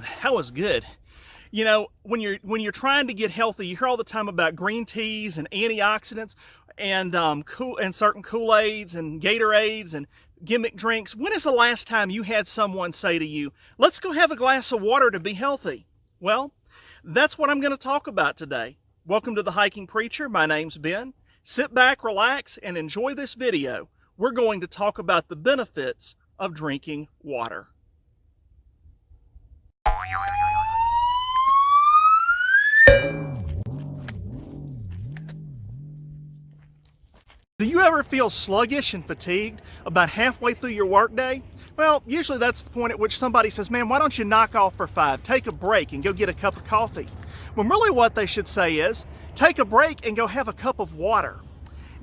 man, that was good. You know, when you're trying to get healthy, you hear all the time about green teas and antioxidants and certain Kool-Aids and Gatorades and gimmick drinks. When is the last time you had someone say to you, "Let's go have a glass of water to be healthy"? Well, that's what I'm going to talk about today. Welcome to the Hiking Preacher. My name's Ben. Sit back, relax, and enjoy this video. We're going to talk about the benefits of drinking water. Do you ever feel sluggish and fatigued about halfway through your workday? Well, usually that's the point at which somebody says, "Man, why don't you knock off for 5, take a break and go get a cup of coffee?" When really what they should say is, take a break and go have a cup of water.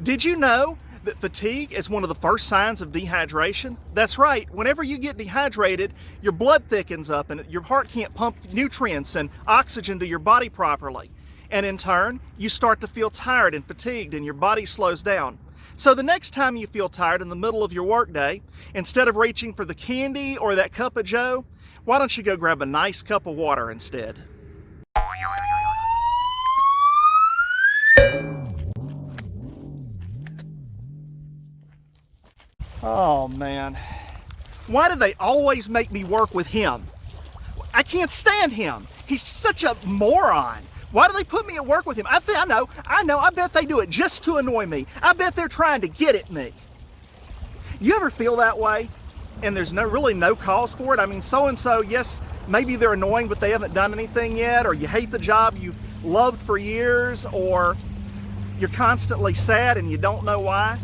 Did you know that fatigue is one of the first signs of dehydration? That's right, whenever you get dehydrated, your blood thickens up and your heart can't pump nutrients and oxygen to your body properly. And in turn, you start to feel tired and fatigued and your body slows down. So the next time you feel tired in the middle of your workday, instead of reaching for the candy or that cup of joe, why don't you go grab a nice cup of water instead? Oh man, why do they always make me work with him? I can't stand him. He's such a moron. Why do they put me at work with him? I know, I bet they do it just to annoy me. I bet they're trying to get at me. You ever feel that way? And there's really no cause for it? I mean, so-and-so, yes, maybe they're annoying, but they haven't done anything yet, or you hate the job you've loved for years, or you're constantly sad and you don't know why.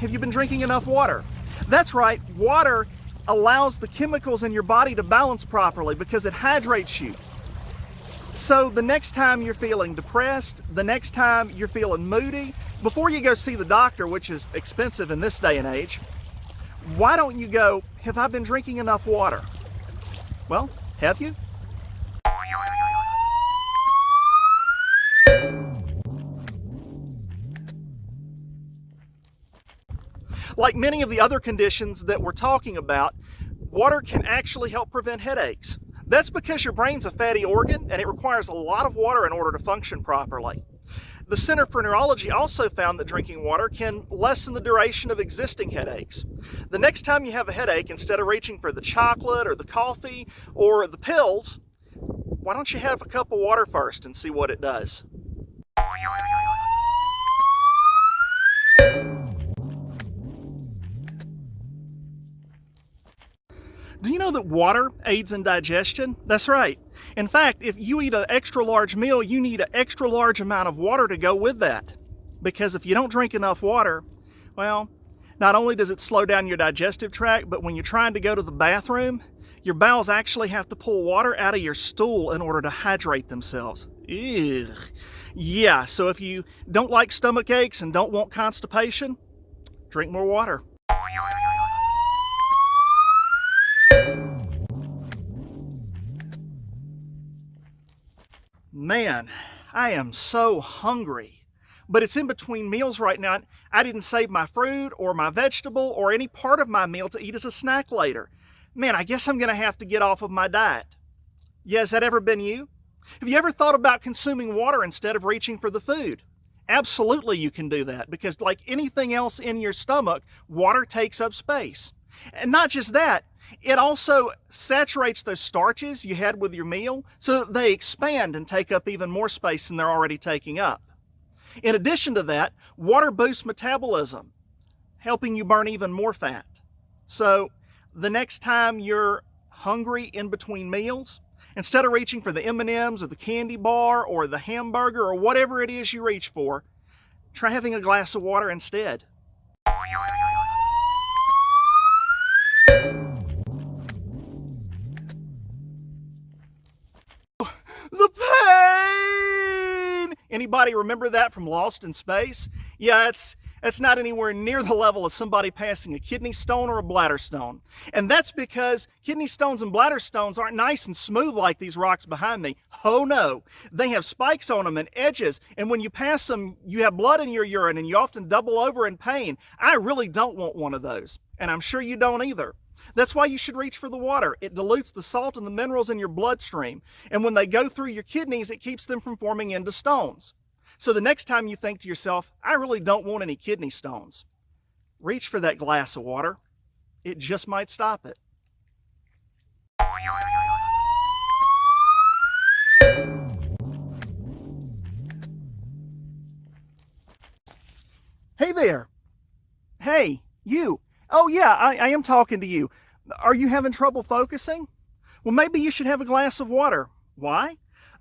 Have you been drinking enough water? That's right, water allows the chemicals in your body to balance properly because it hydrates you. So the next time you're feeling depressed, the next time you're feeling moody, before you go see the doctor, which is expensive in this day and age, why don't you go, "Have I been drinking enough water?" Well, have you? Like many of the other conditions that we're talking about, water can actually help prevent headaches. That's because your brain's a fatty organ and it requires a lot of water in order to function properly. The Center for Neurology also found that drinking water can lessen the duration of existing headaches. The next time you have a headache, instead of reaching for the chocolate or the coffee or the pills, why don't you have a cup of water first and see what it does? Do you know that water aids in digestion? That's right. In fact, if you eat an extra large meal, you need an extra large amount of water to go with that. Because if you don't drink enough water, well, not only does it slow down your digestive tract, but when you're trying to go to the bathroom, your bowels actually have to pull water out of your stool in order to hydrate themselves. Ugh. Yeah, so if you don't like stomach aches and don't want constipation, drink more water. Man, I am so hungry. But it's in between meals right now. I didn't save my fruit or my vegetable or any part of my meal to eat as a snack later. Man, I guess I'm going to have to get off of my diet. Yeah, has that ever been you? Have you ever thought about consuming water instead of reaching for the food? Absolutely you can do that because like anything else in your stomach, water takes up space. And not just that, it also saturates those starches you had with your meal so that they expand and take up even more space than they're already taking up. In addition to that, water boosts metabolism, helping you burn even more fat. So the next time you're hungry in between meals, instead of reaching for the M&Ms or the candy bar or the hamburger or whatever it is you reach for, try having a glass of water instead. The pain! Anybody remember that from Lost in Space? Yeah, it's not anywhere near the level of somebody passing a kidney stone or a bladder stone. And that's because kidney stones and bladder stones aren't nice and smooth like these rocks behind me. Oh no, they have spikes on them and edges, and when you pass them, you have blood in your urine and you often double over in pain. I really don't want one of those, and I'm sure you don't either. That's why you should reach for the water. It dilutes the salt and the minerals in your bloodstream, and when they go through your kidneys, it keeps them from forming into stones. So the next time you think to yourself, I really don't want any kidney stones, reach for that glass of water. It just might stop it. Hey there. Hey, you. Oh yeah, I am talking to you. Are you having trouble focusing? Well, maybe you should have a glass of water. Why?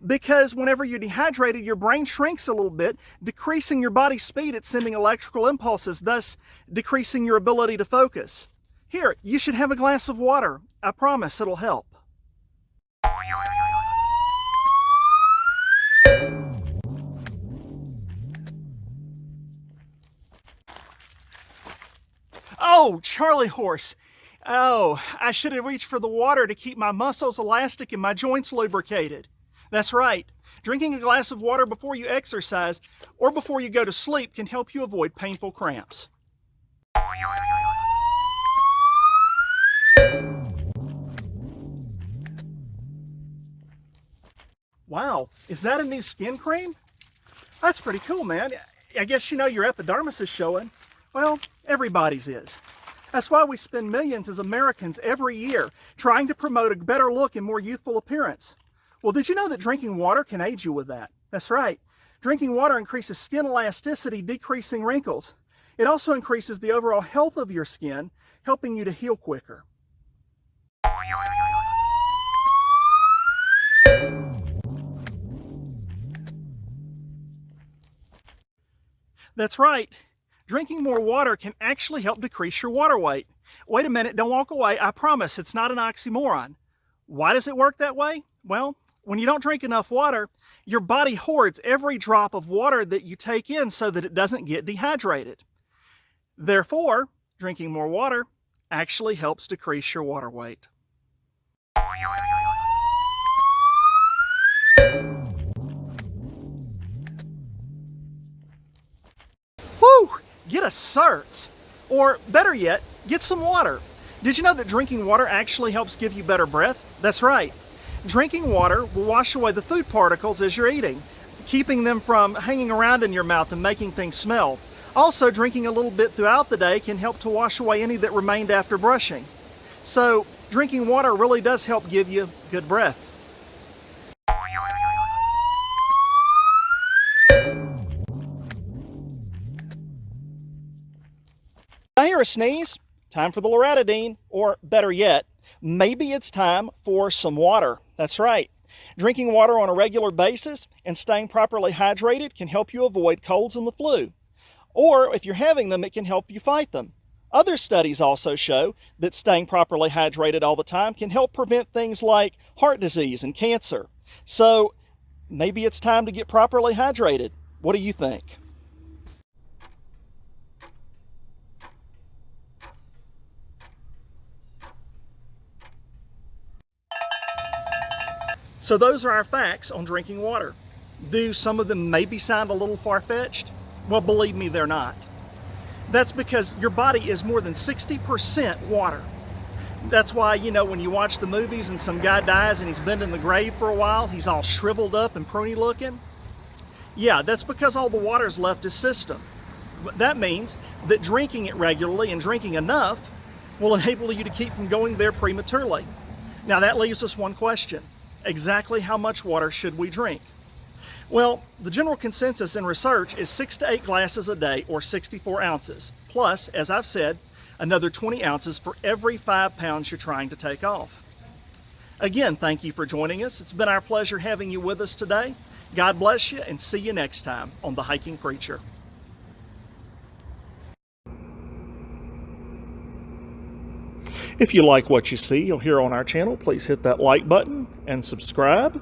Because whenever you're dehydrated, your brain shrinks a little bit, decreasing your body's speed at sending electrical impulses, thus decreasing your ability to focus. Here, you should have a glass of water. I promise it'll help. Oh, Charlie horse. Oh, I should have reached for the water to keep my muscles elastic and my joints lubricated. That's right. Drinking a glass of water before you exercise or before you go to sleep can help you avoid painful cramps. Wow, is that a new skin cream? That's pretty cool, man. I guess you know your epidermis is showing. Well, everybody's is. That's why we spend millions as Americans every year trying to promote a better look and more youthful appearance. Well, did you know that drinking water can aid you with that? That's right. Drinking water increases skin elasticity, decreasing wrinkles. It also increases the overall health of your skin, helping you to heal quicker. That's right. Drinking more water can actually help decrease your water weight. Wait a minute, don't walk away. I promise it's not an oxymoron. Why does it work that way? Well, when you don't drink enough water, your body hoards every drop of water that you take in so that it doesn't get dehydrated. Therefore, drinking more water actually helps decrease your water weight. Whew! Get a CERTS. Or better yet, get some water. Did you know that drinking water actually helps give you better breath? That's right. Drinking water will wash away the food particles as you're eating, keeping them from hanging around in your mouth and making things smell. Also, drinking a little bit throughout the day can help to wash away any that remained after brushing. So, drinking water really does help give you good breath. I hear a sneeze. Time for the loratadine, or better yet, maybe it's time for some water. That's right. Drinking water on a regular basis and staying properly hydrated can help you avoid colds and the flu. Or if you're having them, it can help you fight them. Other studies also show that staying properly hydrated all the time can help prevent things like heart disease and cancer. So maybe it's time to get properly hydrated. What do you think? So those are our facts on drinking water. Do some of them maybe sound a little far-fetched? Well, believe me, they're not. That's because your body is more than 60% water. That's why, you know, when you watch the movies and some guy dies and he's been in the grave for a while, he's all shriveled up and pruny looking. Yeah, that's because all the water's left his system. That means that drinking it regularly and drinking enough will enable you to keep from going there prematurely. Now that leaves us one question. Exactly how much water should we drink? Well, the general consensus in research is 6 to 8 glasses a day, or 64 ounces. Plus, as I've said, another 20 ounces for every 5 pounds you're trying to take off. Again, thank you for joining us. It's been our pleasure having you with us today. God bless you, and see you next time on The Hiking Preacher. If you like what you see here on our channel, please hit that like button and subscribe.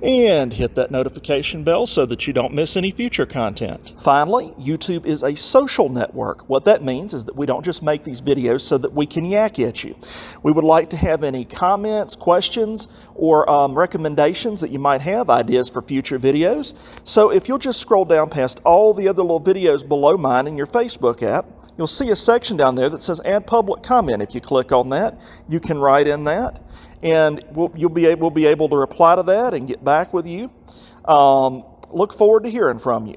And hit that notification bell so that you don't miss any future content. Finally, YouTube is a social network. What that means is that we don't just make these videos so that we can yak at you. We would like to have any comments, questions, or recommendations that you might have, ideas for future videos. So if you'll just scroll down past all the other little videos below mine in your Facebook app, you'll see a section down there that says add public comment. If you click on that, you can write in that, and we'll be able to reply to that and get back with you. Look forward to hearing from you.